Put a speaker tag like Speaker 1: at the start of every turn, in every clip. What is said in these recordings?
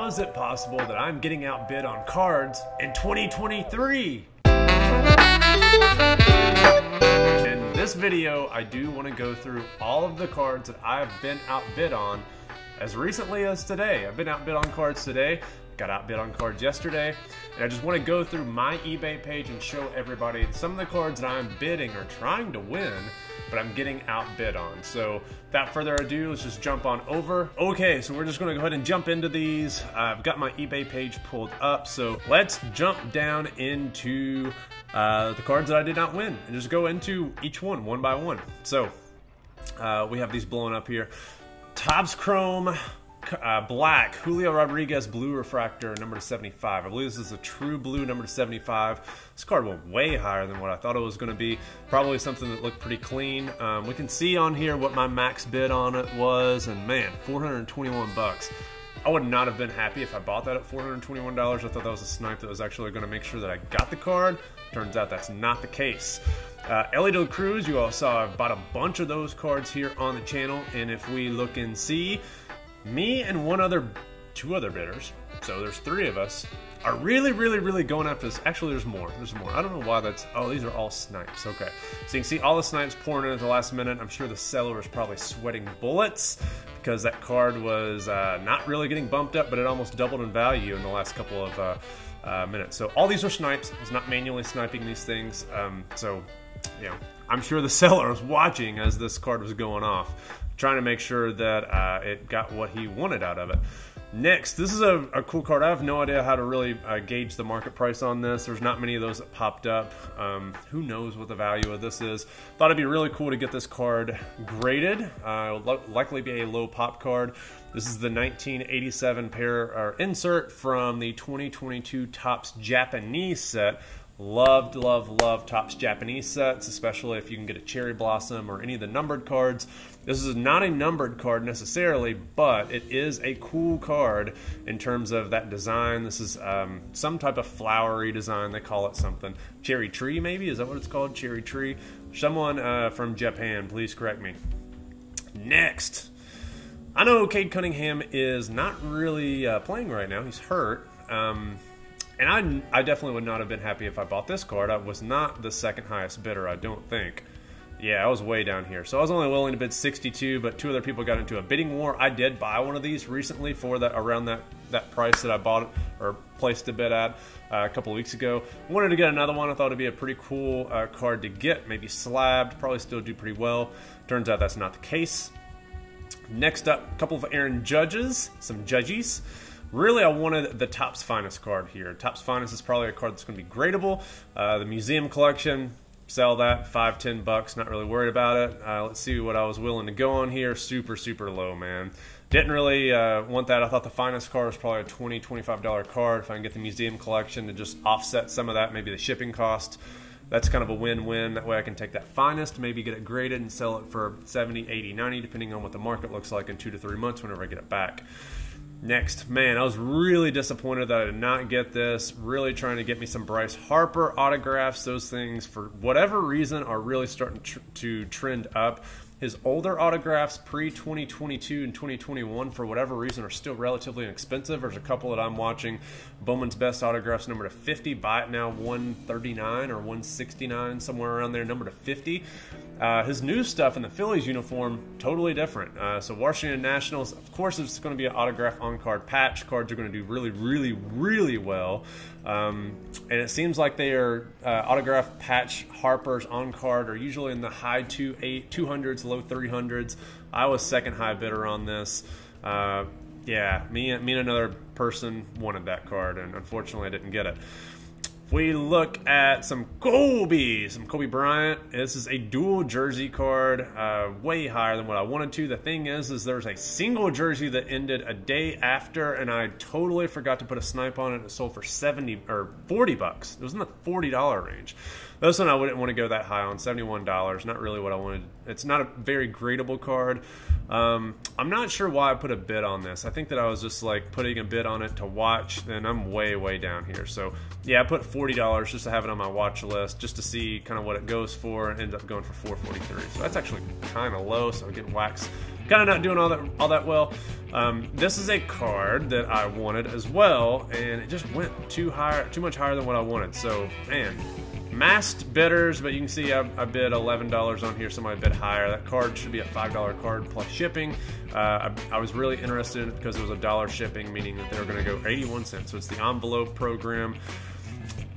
Speaker 1: How is it possible that I'm getting outbid on cards in 2023? In this video, I do want to go through all of the cards that I've been outbid on as recently as today. I've been outbid on cards today, got outbid on cards yesterday, and I just want to go through my eBay page and show everybody some of the cards that I'm bidding or trying to win, but I'm getting outbid on. So without further ado, let's just jump on over. Okay, so we're just gonna go ahead and jump into these. I've got my eBay page pulled up, so let's jump down into the cards that I did not win and just go into each one by one. So we have these blowing up here. Topps Chrome Black, Julio Rodriguez Blue Refractor, number 75. I believe this is a true blue, number 75. This card went way higher than what I thought it was going to be. Probably something that looked pretty clean. We can see on here what my max bid on it was, and man, 421 bucks. I would not have been happy if I bought that at $421. I thought that was a snipe that was actually going to make sure that I got the card. Turns out that's not the case. Elly De La Cruz, you all saw I bought a bunch of those cards here on the channel, and if we look and see, me and two other bidders, so there's three of us, are really going after this. Actually, there's more. I don't know why that's, oh, these are all snipes. Okay, so you can see all the snipes pouring in at the last minute. I'm sure the seller was probably sweating bullets because that card was not really getting bumped up, but it almost doubled in value in the last couple of minutes. So all these are snipes. I was not manually sniping these things. So, you know, I'm sure the seller was watching as this card was going off, trying to make sure that it got what he wanted out of it. Next, this is a cool card. I have no idea how to really gauge the market price on this. There's not many of those that popped up. Who knows what the value of this is. Thought it'd be really cool to get this card graded. Likely be a low pop card. This is the 1987 insert from the 2022 Topps Japanese set. Loved Topps Japanese sets, especially if you can get a Cherry Blossom or any of the numbered cards. This is not a numbered card necessarily, but it is a cool card in terms of that design. This is some type of flowery design. They call it something. Cherry Tree, maybe? Is that what it's called? Cherry Tree? Someone from Japan, please correct me. Next, I know Cade Cunningham is not really playing right now. He's hurt. And I definitely would not have been happy if I bought this card. I was not the second highest bidder, I don't think. Yeah, I was way down here. So I was only willing to bid 62, but two other people got into a bidding war. I did buy one of these recently for that around that price that I bought it or placed a bid at a couple of weeks ago. Wanted to get another one. I thought it'd be a pretty cool card to get, maybe slabbed, probably still do pretty well. Turns out that's not the case. Next up, a couple of Aaron Judges, some Judgies. Really, I wanted the Topps Finest card here. Topps Finest is probably a card that's going to be gradable. The museum collection, sell that, $5, $10, not really worried about it. Let's see what I was willing to go on here. Super low, man. Didn't really want that. I thought the Finest card was probably a $20, $25 card. If I can get the museum collection to just offset some of that, maybe the shipping cost, that's kind of a win-win. That way I can take that Finest, maybe get it graded and sell it for 70, 80, 90, depending on what the market looks like in 2 to 3 months whenever I get it back. Next, man, I was really disappointed that I did not get this. Really trying to get me some Bryce Harper autographs. Those things, for whatever reason, are really starting to trend up. His older autographs pre-2022 and 2021, for whatever reason, are still relatively inexpensive. There's a couple that I'm watching. Bowman's Best autographs, number to 50. Buy it now, 139 or 169, somewhere around there, number to 50. His new stuff in the Phillies uniform, totally different. So Washington Nationals, of course, it's going to be an autograph on-card patch. Cards are going to do really well. And it seems like they are autograph patch Harpers on card are usually in the high 200s, low 300s. I was second high bidder on this. Yeah, me and another person wanted that card, and unfortunately I didn't get it. If we look at some Kobe Bryant, this is a dual jersey card, way higher than what I wanted to. The thing is there's a single jersey that ended a day after, and I totally forgot to put a snipe on it. It sold for 70 or 40 bucks. It was in the $40 range. This one I wouldn't want to go that high on, $71. Not really what I wanted. It's not a very gradable card. I'm not sure why I put a bid on this. I think that I was just like putting a bid on it to watch, and I'm way down here. So yeah, I put $40 just to have it on my watch list, just to see kind of what it goes for, and ended up going for $443. So that's actually kind of low, so I'm getting waxed kind of not doing all that well. This is a card that I wanted as well, and it just went too much higher than what I wanted. So, man, masked bidders, but you can see I bid $11 on here. Somebody bid higher. That card should be a $5 card plus shipping. I was really interested in it because it was $1 shipping, meaning that they were going to go 81 cents. So it's the envelope program.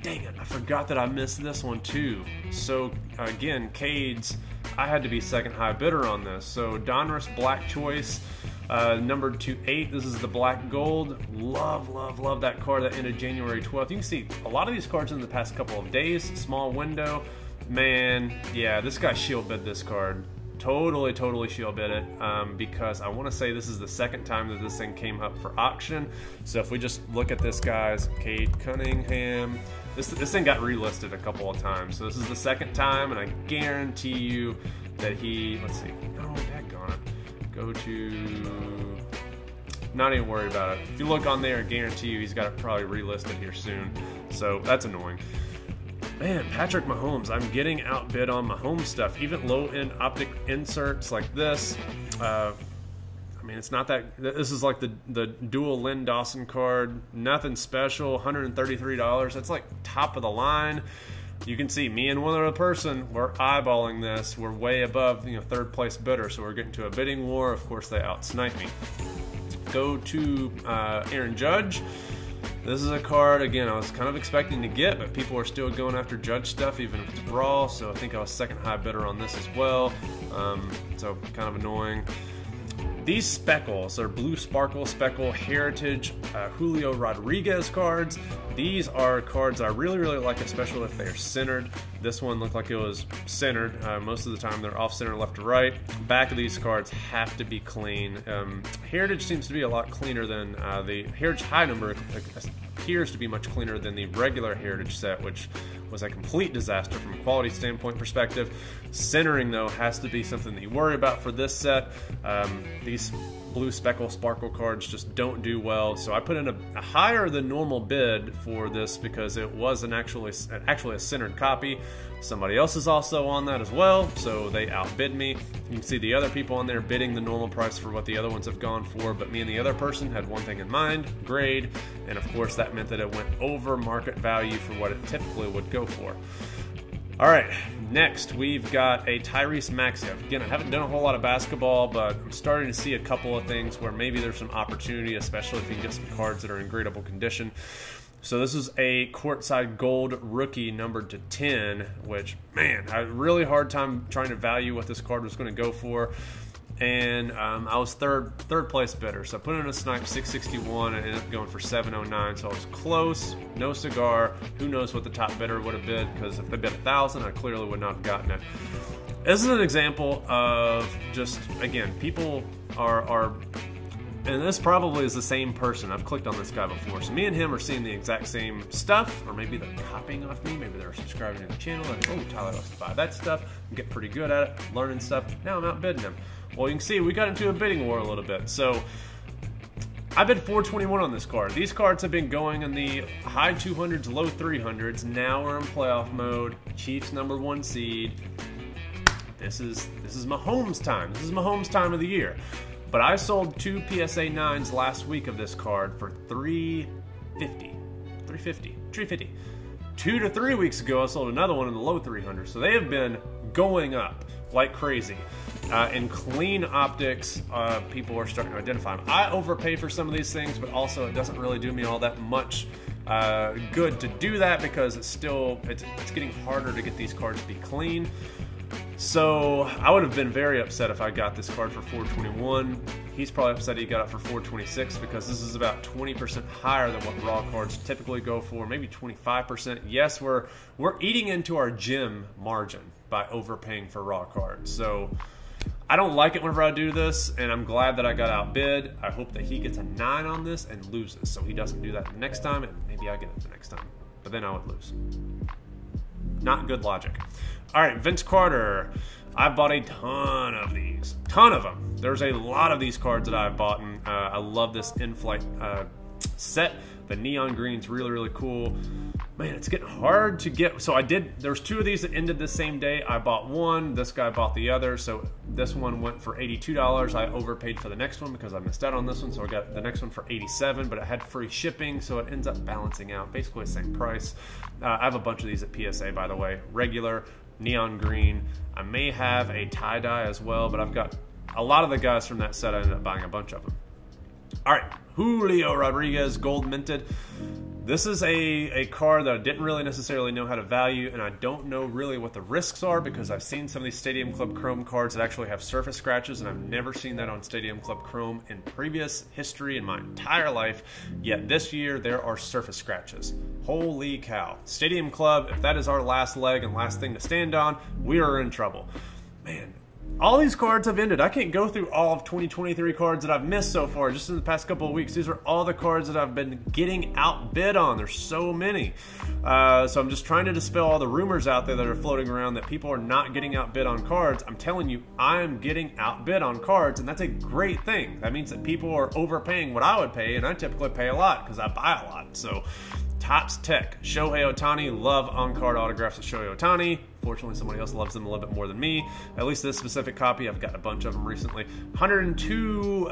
Speaker 1: Dang it, I forgot that I missed this one too. So again, Cades, I had to be second high bidder on this. So Donruss Black Choice, numbered to 8. This is the black gold. Love that card that ended January 12th. You can see a lot of these cards in the past couple of days. Small window. Man, yeah, this guy shield bid this card. Totally shield bid it, because I want to say this is the second time that this thing came up for auction. So if we just look at this guy's Cade Cunningham, this thing got relisted a couple of times. So this is the second time, and I guarantee you that he, let's see, oh, daggone it. Go to, not even worried about it. If you look on there, I guarantee you he's got it probably relisted here soon. So that's annoying. Man, Patrick Mahomes, I'm getting outbid on Mahomes stuff. Even low-end optic inserts like this. I mean, it's not that... This is like the dual Lynn Dawson card. Nothing special, $133. That's like top of the line. You can see me and one other person, we're eyeballing this. We're way above, third place bidder, so we're getting to a bidding war. Of course, they outsnipe me. Go to Aaron Judge. This is a card, again, I was kind of expecting to get, but people are still going after Judge stuff, even if it's raw, so I think I was second high bidder on this as well. So kind of annoying. These speckles are Blue Sparkle Speckle Heritage Julio Rodriguez cards. These are cards I really like, especially if they're centered. This one looked like it was centered. Most of the time they're off center left to right. Back of these cards have to be clean. Heritage seems to be a lot cleaner than the Heritage High Number appears to be much cleaner than the regular Heritage set, which was a complete disaster from a quality standpoint perspective. Centering, though, has to be something that you worry about for this set. These Blue Speckle Sparkle cards just don't do well, so I put in a higher than normal bid for this because it wasn't actually a centered copy. Somebody else is also on that as well, so they outbid me. You can see the other people on there bidding the normal price for what the other ones have gone for, but me and the other person had one thing in mind, grade, and of course that meant that it went over market value for what it typically would go for. All right, next we've got a Tyrese Maxey. Again, I haven't done a whole lot of basketball, but I'm starting to see a couple of things where maybe there's some opportunity, especially if you can get some cards that are in gradable condition. So this is a courtside gold rookie numbered to 10, which, man, I had a really hard time trying to value what this card was going to go for. And I was third place bidder, so I put in a snipe 661 and ended up going for 709. So I was close, no cigar. Who knows what the top bidder would have bid? Because if they bid 1,000, I clearly would not have gotten it. This is an example of just, again, people are, and this probably is the same person. I've clicked on this guy before, so me and him are seeing the exact same stuff, or maybe they're copying off me. Maybe they're subscribing to the channel. Like, oh, Tyler wants to buy that stuff. I'm getting pretty good at it, learning stuff. Now I'm outbidding him. Well, you can see we got into a bidding war a little bit. So I bid 421 on this card. These cards have been going in the high 200s, low 300s. Now we're in playoff mode. Chiefs #1 seed. This is Mahomes time. This is Mahomes time of the year. But I sold 2 PSA 9s last week of this card for $350. 2 to 3 weeks ago, I sold another one in the low 300s. So they have been going up like crazy. In clean optics, people are starting to identify them. I overpay for some of these things, but also it doesn't really do me all that much good to do that because it's getting harder to get these cards to be clean. So I would have been very upset if I got this card for $421. He's probably upset he got it for $426 because this is about 20% higher than what raw cards typically go for, maybe 25%. Yes, we're eating into our gym margin by overpaying for raw cards. So I don't like it whenever I do this, and I'm glad that I got outbid. I hope that he gets a 9 on this and loses, so he doesn't do that the next time, and maybe I get it the next time. But then I would lose. Not good logic. All right, Vince Carter. I bought a ton of these. Ton of them. There's a lot of these cards that I've bought, and I love this in-flight set. The neon green's really, really cool. Man, it's getting hard to get. So there's two of these that ended the same day. I bought one, this guy bought the other. So this one went for $82. I overpaid for the next one because I missed out on this one. So I got the next one for $87, but it had free shipping. So it ends up balancing out, basically the same price. I have a bunch of these at PSA, by the way. Regular, neon green. I may have a tie-dye as well, but I've got a lot of the guys from that set. I ended up buying a bunch of them. All right, Julio Rodriguez, gold minted. This is a card that I didn't really necessarily know how to value, and I don't know really what the risks are because I've seen some of these Stadium Club Chrome cards that actually have surface scratches, and I've never seen that on Stadium Club Chrome in previous history in my entire life. Yet this year, there are surface scratches. Holy cow. Stadium Club, if that is our last leg and last thing to stand on, we are in trouble. Man. All these cards have ended. I can't go through all of 2023 cards that I've missed so far just in the past couple of weeks. These are all the cards that I've been getting outbid on. There's so many. So I'm just trying to dispel all the rumors out there that are floating around that people are not getting outbid on cards. I'm telling you, I am getting outbid on cards, and that's a great thing. That means that people are overpaying what I would pay, and I typically pay a lot because I buy a lot. So Topps Tech, Shohei Ohtani, love on-card autographs of Shohei Ohtani. Fortunately, somebody else loves them a little bit more than me. At least this specific copy, I've got a bunch of them recently. 102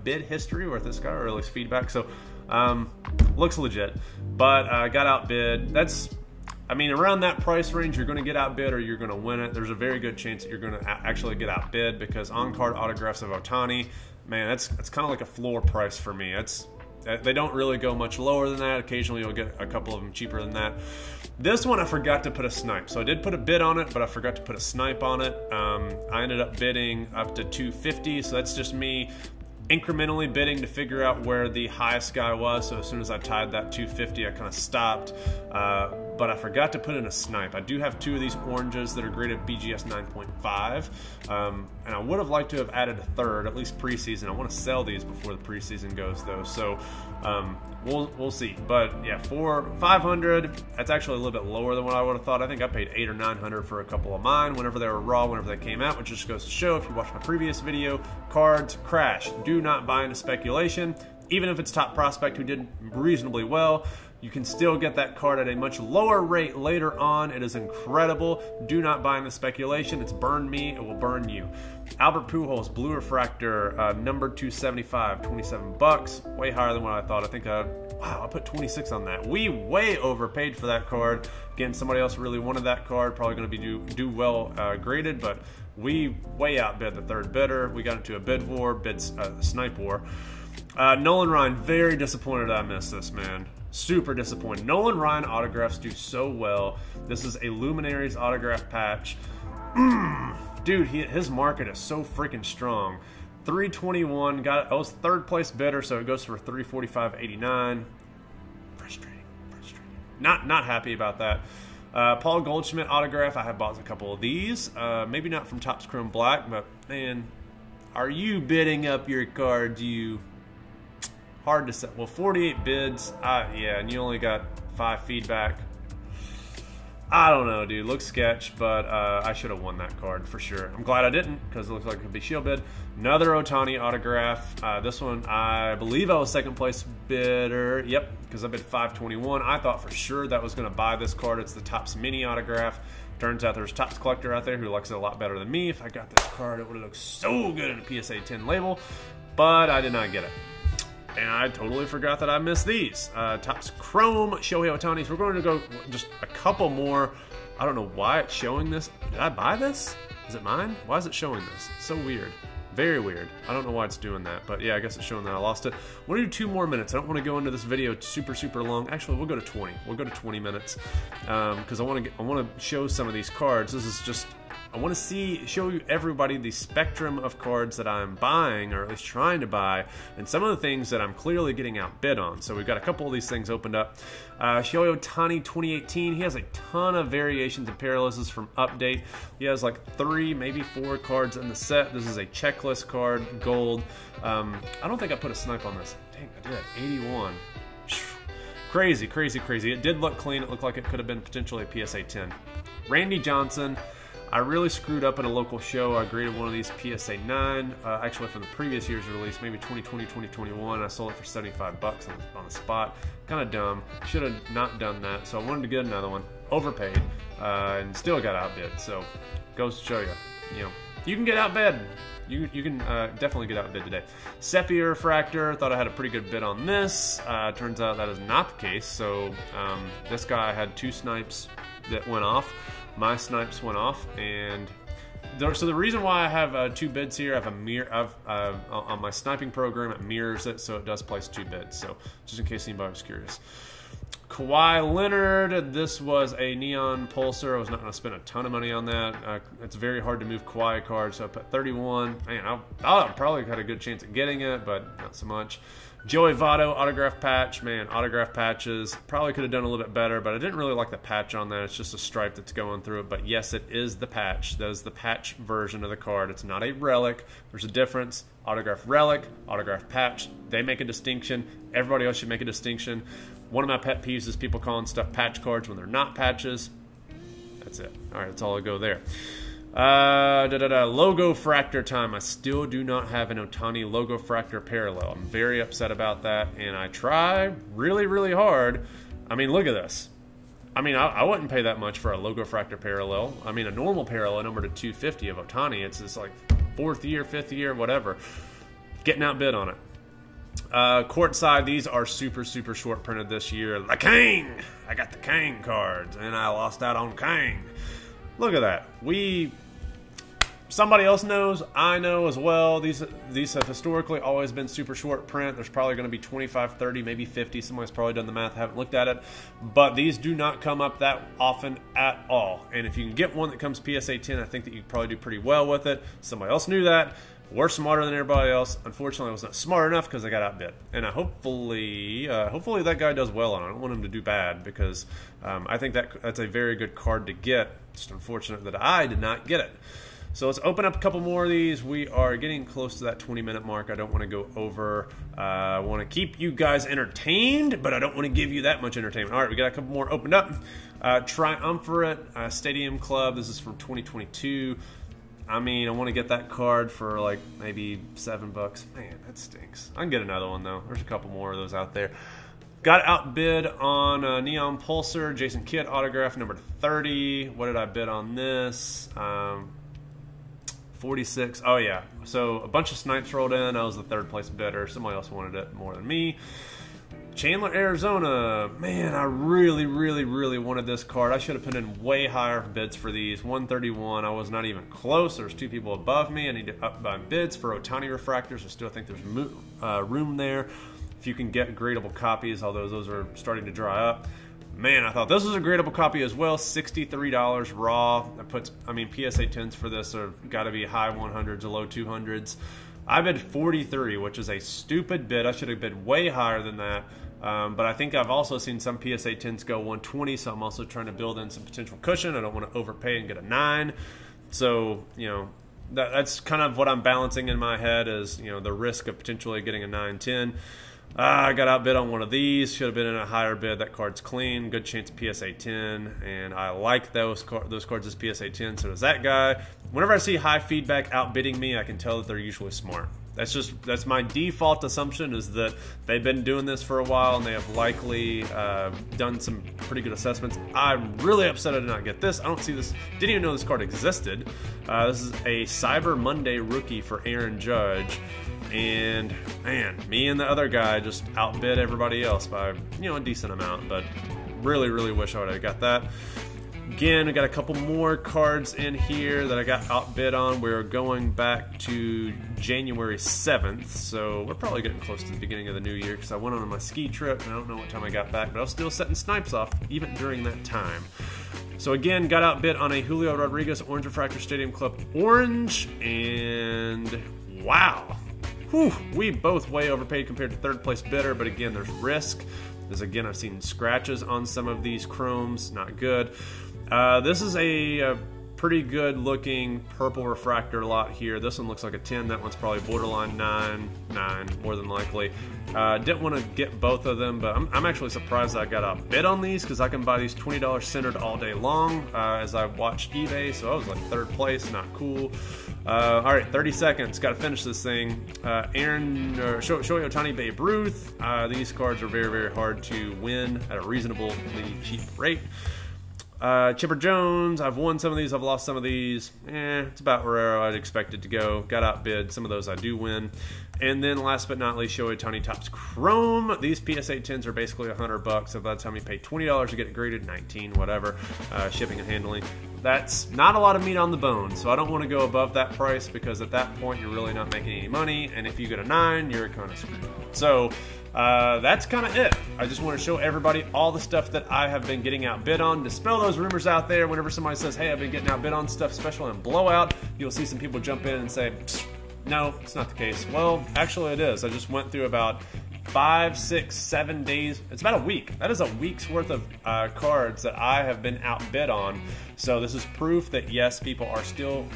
Speaker 1: bid history with this guy, or at least feedback. So, looks legit. But I got outbid. I mean, around that price range, you're going to get outbid or you're going to win it. There's a very good chance that you're going to actually get outbid because on-card autographs of Ohtani, man, that's kind of like a floor price for me. They don't really go much lower than that. Occasionally you'll get a couple of them cheaper than that. This one I forgot to put a snipe. So I did put a bid on it, but I forgot to put a snipe on it. I ended up bidding up to $250, so that's just me incrementally bidding to figure out where the highest guy was. So as soon as I tied that $250, I kind of stopped. But I forgot to put in a snipe. I do have two of these oranges that are graded BGS 9.5. And I would have liked to have added a third, at least preseason. I want to sell these before the preseason goes though. So we'll see. But yeah, for $500, that's actually a little bit lower than what I would have thought. I think I paid $800 or $900 for a couple of mine whenever they were raw, whenever they came out, which just goes to show, if you watched my previous video, cards crash. Do not buy into speculation. Even if it's top prospect who did reasonably well, you can still get that card at a much lower rate later on. It is incredible. Do not buy into speculation. It's burned me. It will burn you. Albert Pujols, Blue Refractor, number 275, 27 bucks. Way higher than what I thought. I think, wow, I put 26 on that. We way overpaid for that card. Again, somebody else really wanted that card. Probably going to be do well graded, but we way outbid the third bidder. We got into a bid war, snipe war. Nolan Ryan, very disappointed I missed this, man. Super disappointed. Nolan Ryan autographs do so well. This is a Luminaries autograph patch. Dude, his market is so freaking strong. 321, got it. I was third place bidder, so it goes for 345.89. Frustrating. Not happy about that. Paul Goldschmidt autograph. I have bought a couple of these. Maybe not from Topps Chrome Black, but man, are you bidding up your cards? Hard to say. Well, 48 bids. Yeah, and you only got 5 feedback. I don't know, dude. Looks sketch, but I should have won that card for sure. I'm glad I didn't because it looks like it could be shield bid. Another Ohtani autograph. This one, I believe I was second place bidder. Yep, because I bid 521. I thought for sure that was going to buy this card. It's the Topps Mini autograph. Turns out there's a Topps collector out there who likes it a lot better than me. If I got this card, it would have looked so good in a PSA 10 label, but I did not get it. And I totally forgot that I missed these. Topps Chrome Shohei Ohtani. So we're going to go just a couple more. I don't know why it's showing this. Did I buy this? Is it mine? Why is it showing this? It's so weird. Very weird. I don't know why it's doing that, but yeah, I guess it's showing that I lost it. We'll do 2 more minutes. I don't want to go into this video super long. Actually, we'll go to 20. We'll go to 20 minutes because I want to show some of these cards. This is just, I want to show you everybody the spectrum of cards that I'm buying, or at least trying to buy, and some of the things that I'm clearly getting outbid on. So we've got a couple of these things opened up. Shohei Ohtani 2018, he has a ton of variations and parallelisms from Update. He has like 3, maybe 4 cards in the set. This is a checklist card, gold. I don't think I put a snipe on this. Dang, I did. 81. Crazy. It did look clean. It looked like it could have been potentially a PSA 10. Randy Johnson. I really screwed up in a local show. I graded one of these PSA 9, actually from the previous year's release, maybe 2020, 2021. I sold it for 75 bucks on the spot. Kind of dumb. Should have not done that. So I wanted to get another one. Overpaid, and still got outbid. So goes to show you, you can get outbid. You can definitely get outbid today. Sepia refractor, thought I had a pretty good bid on this. Turns out that is not the case. So this guy had 2 snipes that went off. My snipes went off, and so the reason why I have 2 bids here, I have a mirror. On my sniping program, it mirrors it, so it does place 2 bids. So just in case anybody was curious. Kawhi Leonard, this was a Neon Pulsar. I was not going to spend a ton of money on that. It's very hard to move Kawhi cards, so I put 31. Man, I probably had a good chance at getting it, but not so much. Joey Votto, autograph patch. Man, autograph patches. Probably could have done a little bit better, but I didn't really like the patch on that. It's just a stripe that's going through it. But yes, it is the patch. That is the patch version of the card. It's not a relic. There's a difference. Autograph relic, autograph patch. They make a distinction. Everybody else should make a distinction. One of my pet peeves is people calling stuff patch cards when they're not patches. That's it. All right, that's all I go there. Logo fractor time. I still do not have an Ohtani logo fractor parallel. I'm very upset about that, and I try really, really hard. I mean, look at this. I mean, I wouldn't pay that much for a logo fractor parallel. I mean, a normal parallel number to 250 of Ohtani. It's just like 4th year, 5th year, whatever. Getting outbid on it. Courtside, these are super, super short printed this year. The Kang! I got the Kang cards, and I lost out on Kang. Look at that. Somebody else knows, I know as well. These have historically always been super short print. There's probably going to be 25, 30, maybe 50. Somebody's probably done the math, haven't looked at it. But these do not come up that often at all. And if you can get one that comes PSA 10, I think that you can probably do pretty well with it. Somebody else knew that. We're smarter than everybody else. Unfortunately, I was not smart enough because I got outbid. And hopefully that guy does well on it. I don't want him to do bad because I think that's a very good card to get. Just unfortunate that I did not get it. So let's open up a couple more of these. We are getting close to that 20-minute mark. I don't want to go over. I want to keep you guys entertained, but I don't want to give you that much entertainment. All right, we got a couple more opened up. Triumvirate Stadium Club. This is from 2022. I mean, I want to get that card for like maybe $7. Man, that stinks. I can get another one though. There's a couple more of those out there. Got outbid on Neon Pulsar, Jason Kidd autograph number 30. What did I bid on this? 46. Oh yeah. So a bunch of snipes rolled in. I was the 3rd place bidder. Somebody else wanted it more than me. Chandler, Arizona. Man, I really, really, really wanted this card. I should have put in way higher bids for these. 131. I was not even close. There's 2 people above me. I need to up my bids for Ohtani refractors. I still think there's room there. If you can get gradable copies, although those are starting to dry up. Man, I thought this was a gradable copy as well. $63 raw. That puts, I mean, PSA 10s for this have got to be high 100s or low 200s. I bid 43, which is a stupid bid. I should have bid way higher than that. But I think I've also seen some PSA 10s go 120, so I'm also trying to build in some potential cushion. I don't want to overpay and get a 9. So, that's kind of what I'm balancing in my head is, the risk of potentially getting a 9, 10. I got outbid on one of these. Should have been in a higher bid. That card's clean. Good chance of PSA 10. And I like those cards as PSA 10. So does that guy. Whenever I see high feedback outbidding me, I can tell that they're usually smart. That's my default assumption is that they've been doing this for a while and they have likely done some pretty good assessments. I'm really upset I did not get this. I don't see this. Didn't even know this card existed. This is a Cyber Monday rookie for Aaron Judge. And man, me and the other guy just outbid everybody else by a decent amount, but really, really wish I would have got that. Again, I got a couple more cards in here that I got outbid on. We're going back to January 7th, so we're probably getting close to the beginning of the new year because I went on my ski trip and I don't know what time I got back, but I was still setting snipes off even during that time. So again, got outbid on a Julio Rodriguez Orange Refractor Stadium Club Orange, and wow. Whew, we both way overpaid compared to 3rd place bidder, but again, there's risk. As again, I've seen scratches on some of these chromes, not good. This is a pretty good looking purple refractor lot here. This one looks like a 10. That one's probably borderline 9 more than likely. Didn't want to get both of them, but I'm actually surprised I got outbid on these because I can buy these $20 centered all day long as I watched eBay. So I was like 3rd place, not cool. All right, 30 seconds. Got to finish this thing. Shohei Ohtani, Babe Ruth. These cards are very, very hard to win at a reasonably cheap rate. Chipper Jones, I've won some of these, I've lost some of these. It's about where I'd expect it to go. Got outbid. Some of those I do win. And then last but not least, Shohei Ohtani Topps Chrome. These PSA 10s are basically $100. So by the time you pay $20 to get it graded, 19, whatever, shipping and handling. That's not a lot of meat on the bone, so I don't want to go above that price because at that point you're really not making any money, and if you get a 9, you're kind of screwed. So that's kind of it. I just want to show everybody all the stuff that I have been getting outbid on. Dispel those rumors out there. Whenever somebody says, hey, I've been getting outbid on stuff, especially on Blowout, you'll see some people jump in and say, no, it's not the case. Well, actually it is. I just went through about 5, 6, 7 days. It's about a week. That is a week's worth of cards that I have been outbid on. So this is proof that yes, people are still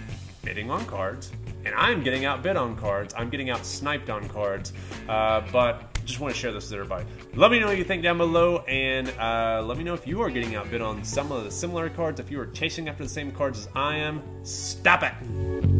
Speaker 1: bidding on cards, and I'm getting outbid on cards. I'm getting out sniped on cards, but just want to share this with everybody. Let me know what you think down below, and let me know if you are getting outbid on some of the similar cards. If you are chasing after the same cards as I am, stop it.